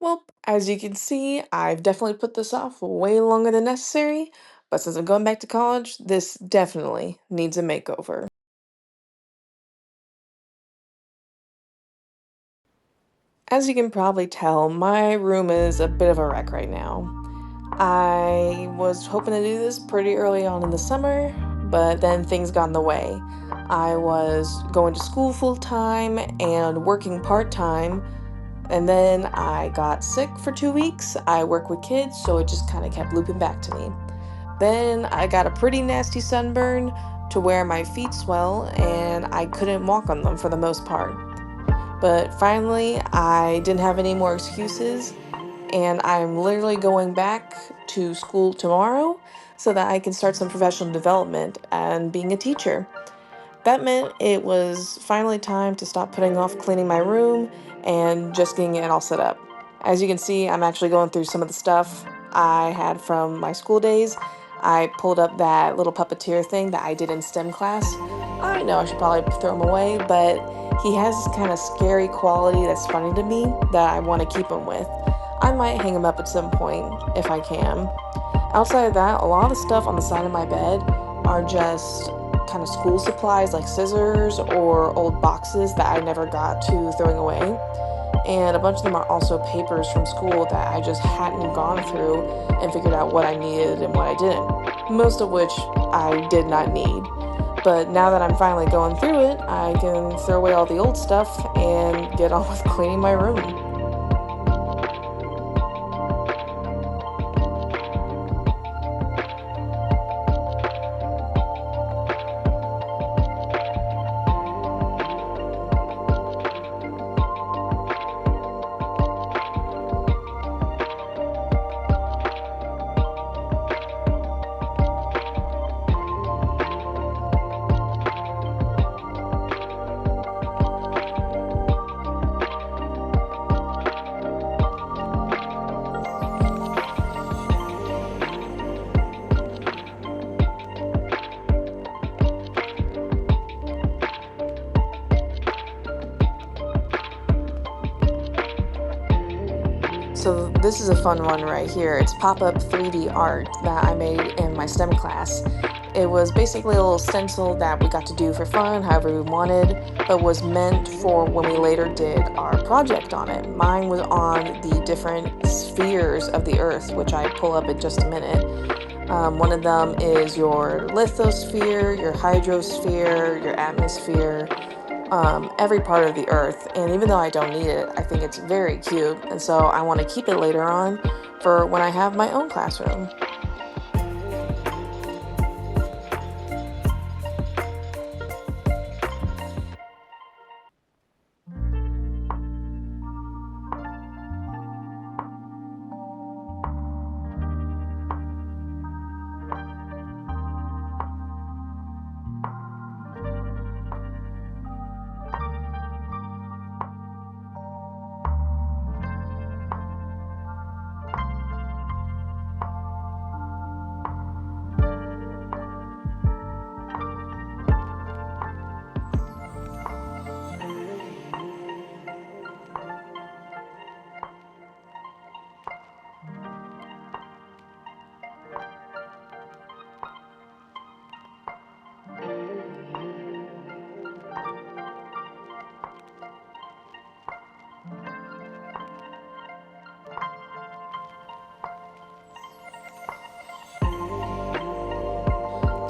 Well, as you can see, I've definitely put this off way longer than necessary, but since I'm going back to college, this definitely needs a makeover. As you can probably tell, my room is a bit of a wreck right now. I was hoping to do this pretty early on in the summer, but then things got in the way. I was going to school full time and working part time, and then I got sick for 2 weeks. I work with kids, so it just kind of kept looping back to me. Then I got a pretty nasty sunburn to where my feet swell and I couldn't walk on them for the most part. But finally, I didn't have any more excuses, and I'm literally going back to school tomorrow so that I can start some professional development and being a teacher. That meant it was finally time to stop putting off cleaning my room and just getting it all set up. As you can see, I'm actually going through some of the stuff I had from my school days. I pulled up that little puppeteer thing that I did in STEM class. I know I should probably throw him away, but he has this kind of scary quality that's funny to me that I want to keep him with. I might hang him up at some point if I can. Outside of that, a lot of the stuff on the side of my bed are just kind of school supplies like scissors or old boxes that I never got to throwing away. And a bunch of them are also papers from school that I just hadn't gone through and figured out what I needed and what I didn't. Most of which I did not need. But now that I'm finally going through it, I can throw away all the old stuff and get on with cleaning my room. So this is a fun one right here. It's pop-up 3D art that I made in my STEM class. It was basically a little stencil that we got to do for fun, however we wanted, but was meant for when we later did our project on it. Mine was on the different spheres of the Earth, which I pull up in just a minute. One of them is your lithosphere, your hydrosphere, your atmosphere, every part of the earth. And even though I don't need it, I think it's very cute. And so I want to keep it later on for when I have my own classroom.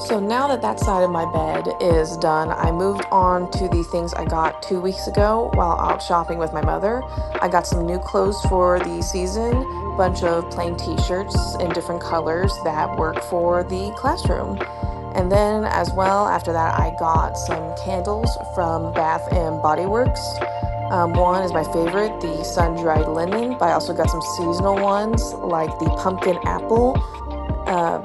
So now that that side of my bed is done, I moved on to the things I got 2 weeks ago while out shopping with my mother. I got some new clothes for the season, bunch of plain t-shirts in different colors that work for the classroom. And then as well, after that, I got some candles from Bath and Body Works. One is my favorite, the sun-dried linen, but I also got some seasonal ones like the pumpkin apple.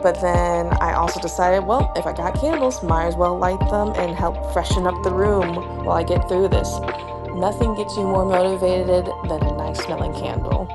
But then I also decided, well, if I got candles, might as well light them and help freshen up the room while I get through this. Nothing gets you more motivated than a nice smelling candle.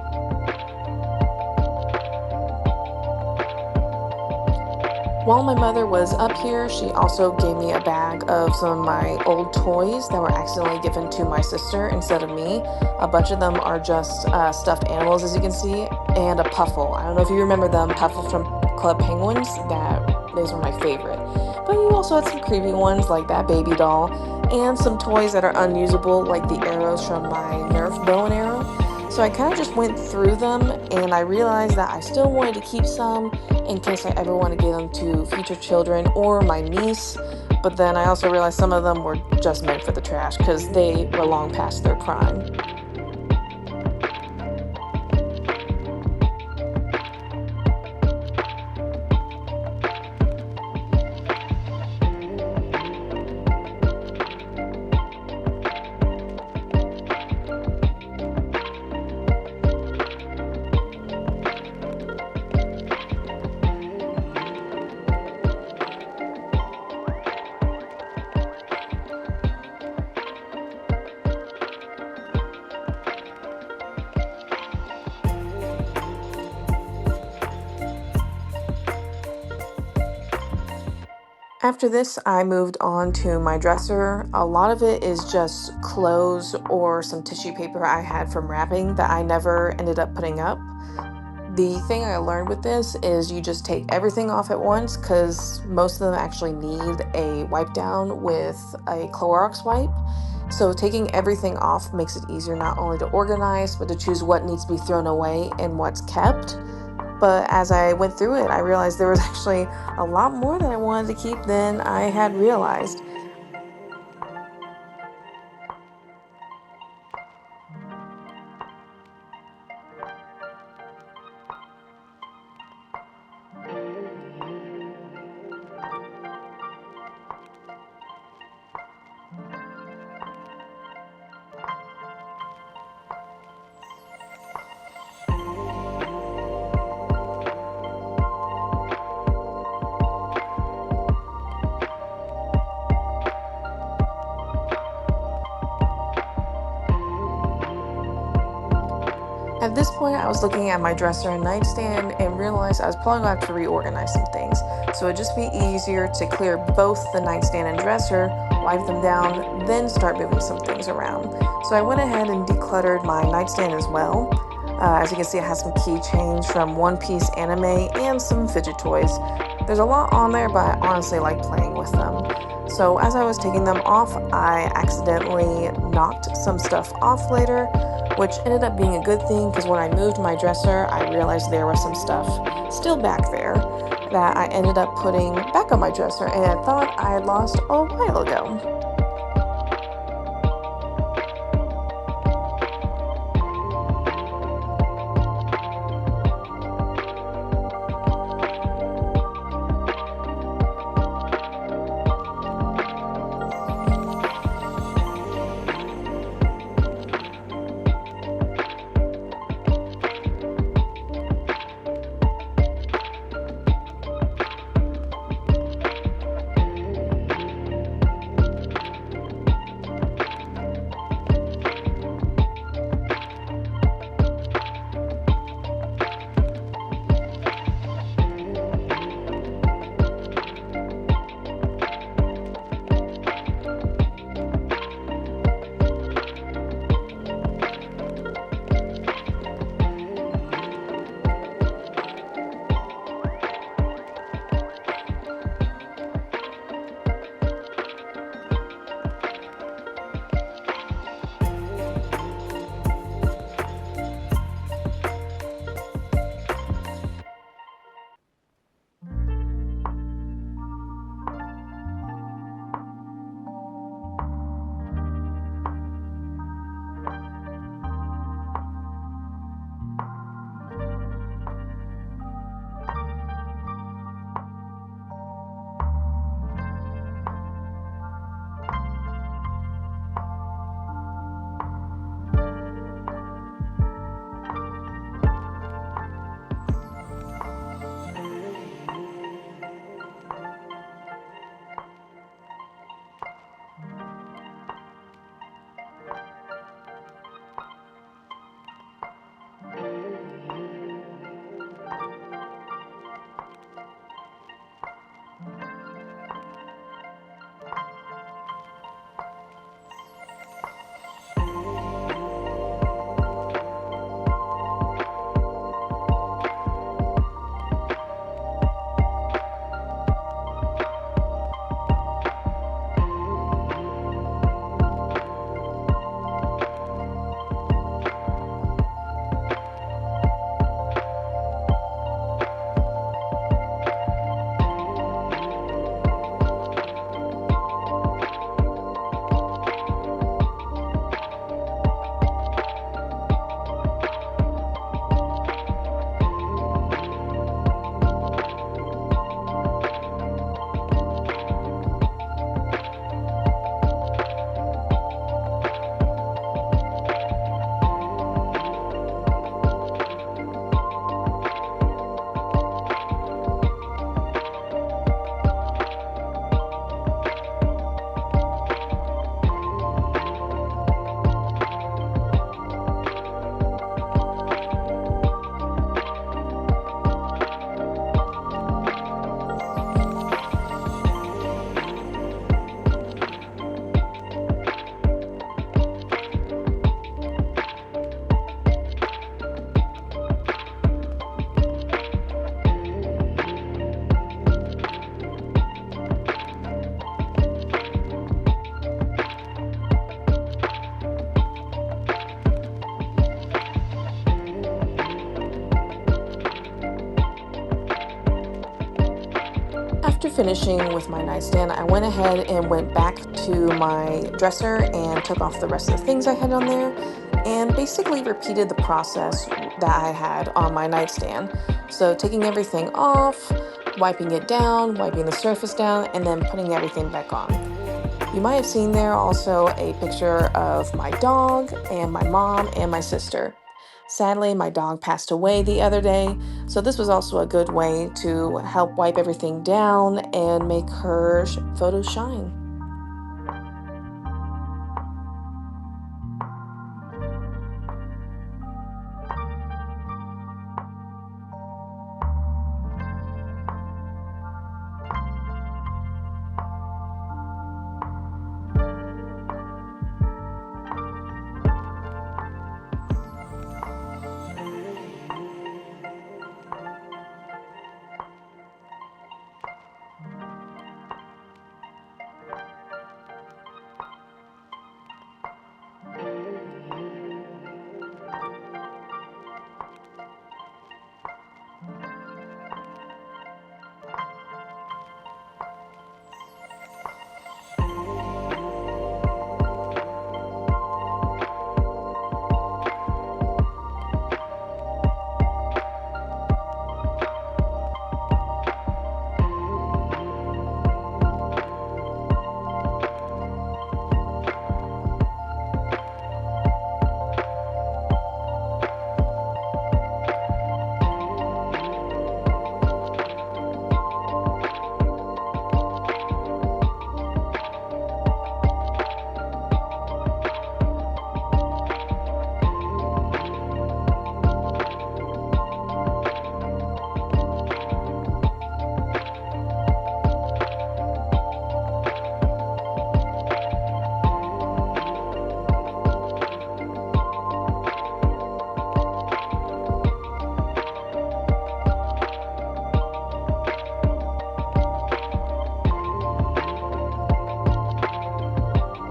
While my mother was up here, she also gave me a bag of some of my old toys that were accidentally given to my sister instead of me. A bunch of them are just stuffed animals, as you can see, and a puffle. I don't know if you remember them, puffle from Club Penguins. That those were my favorite. But you also had some creepy ones like that baby doll, and some toys that are unusable, like the arrows from my Nerf bow and arrow. So I kind of just went through them, and I realized that I still wanted to keep some in case I ever want to give them to future children or my niece. But then I also realized some of them were just meant for the trash because they were long past their prime. After this, I moved on to my dresser. A lot of it is just clothes or some tissue paper I had from wrapping that I never ended up putting up. The thing I learned with this is you just take everything off at once because most of them actually need a wipe down with a Clorox wipe. So taking everything off makes it easier not only to organize, but to choose what needs to be thrown away and what's kept. But as I went through it, I realized there was actually a lot more that I wanted to keep than I had realized. At this point, I was looking at my dresser and nightstand and realized I was probably going to have to reorganize some things. So it'd just be easier to clear both the nightstand and dresser, wipe them down, then start moving some things around. So I went ahead and decluttered my nightstand as well. As you can see, it has some keychains from One Piece anime and some fidget toys. There's a lot on there, but I honestly like playing with them. So as I was taking them off, I accidentally knocked some stuff off later, which ended up being a good thing because when I moved my dresser, I realized there was some stuff still back there that I ended up putting back on my dresser and I thought I had lost a while ago. finishing with my nightstand, I went ahead and went back to my dresser and took off the rest of the things I had on there and basically repeated the process that I had on my nightstand. So taking everything off, wiping it down, wiping the surface down, and then putting everything back on. You might have seen there also a picture of my dog and my mom and my sister. Sadly, my dog passed away the other day, so this was also a good way to help wipe everything down and make her photos shine.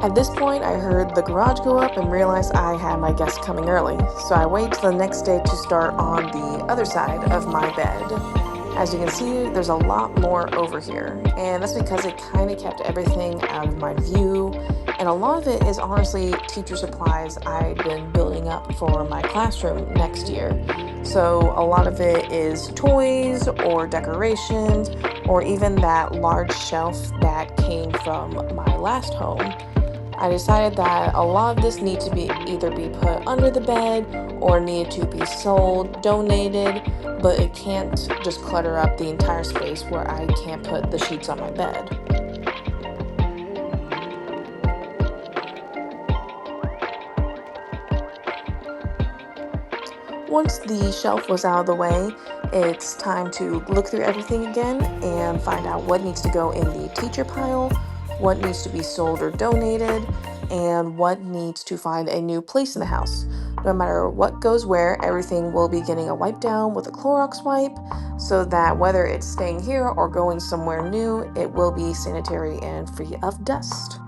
At this point, I heard the garage go up and realized I had my guests coming early, so I waited till the next day to start on the other side of my bed. As you can see, there's a lot more over here, and that's because it kind of kept everything out of my view, and a lot of it is honestly teacher supplies I've been building up for my classroom next year. So a lot of it is toys or decorations, or even that large shelf that came from my last home. I decided that a lot of this needs to be either be put under the bed or needed to be sold, donated, but it can't just clutter up the entire space where I can't put the sheets on my bed. Once the shelf was out of the way, it's time to look through everything again and find out what needs to go in the teacher pile, what needs to be sold or donated, and what needs to find a new place in the house. No matter what goes where, everything will be getting a wipe down with a Clorox wipe so that whether it's staying here or going somewhere new, it will be sanitary and free of dust.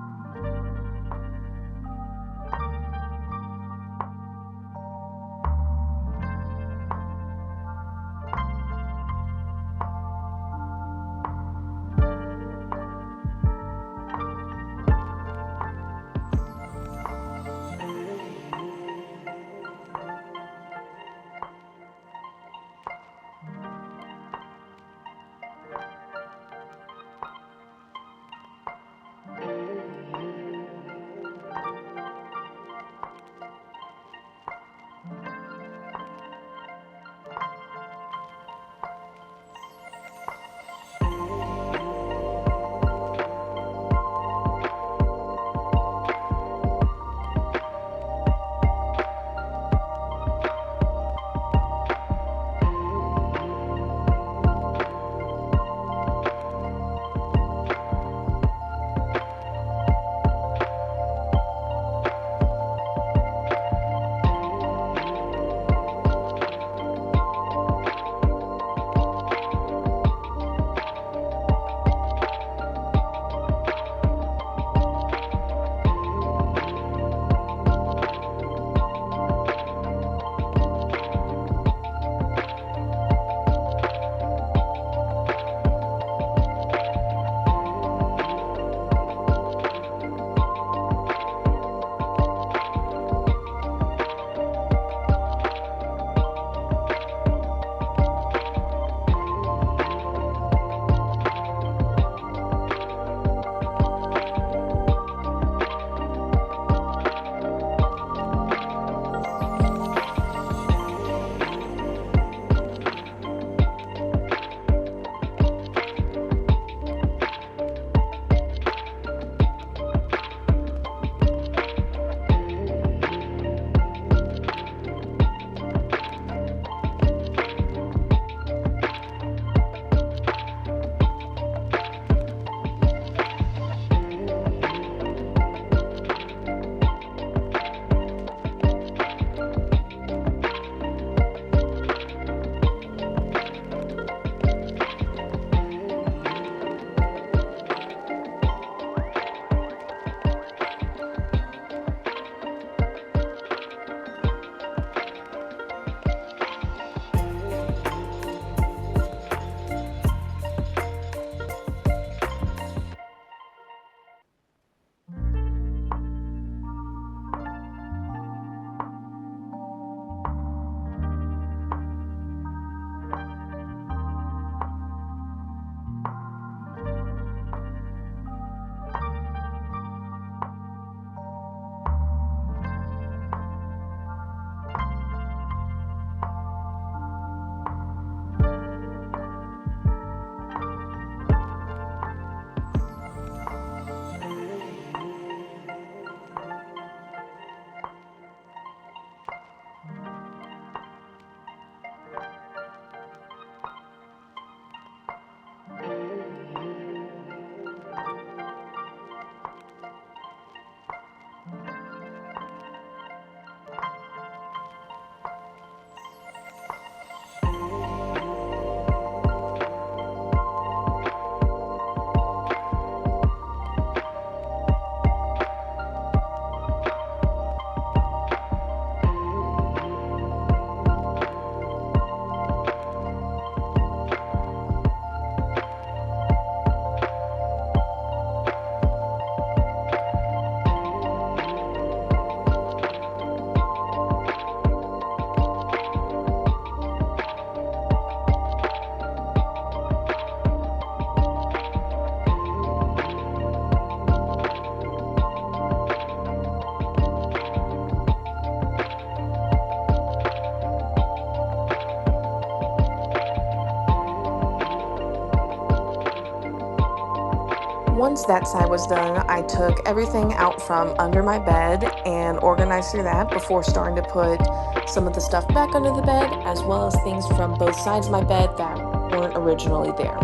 Once that side was done, I took everything out from under my bed and organized through that before starting to put some of the stuff back under the bed, as well as things from both sides of my bed that weren't originally there.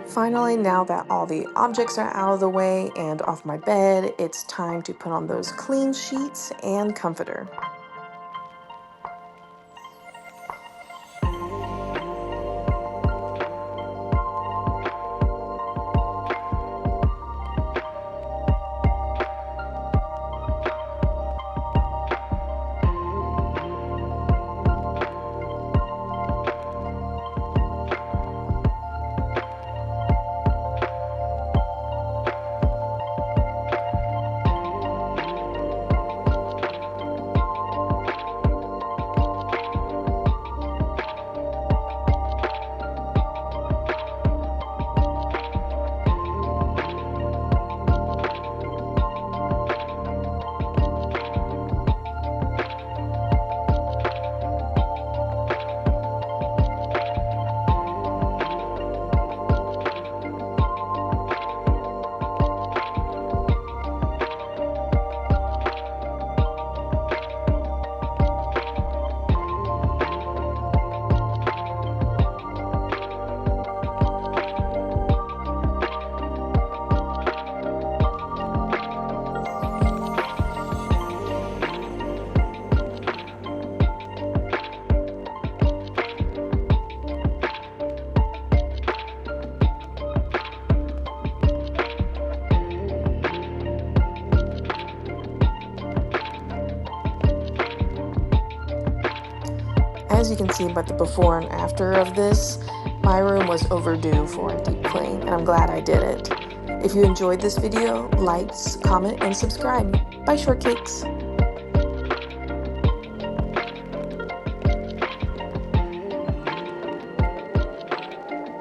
Finally, now that all the objects are out of the way and off my bed, it's time to put on those clean sheets and comforter. As you can see by the before and after of this, my room was overdue for a deep clean, and I'm glad I did it. If you enjoyed this video, like, comment, and subscribe. Bye, shortcakes!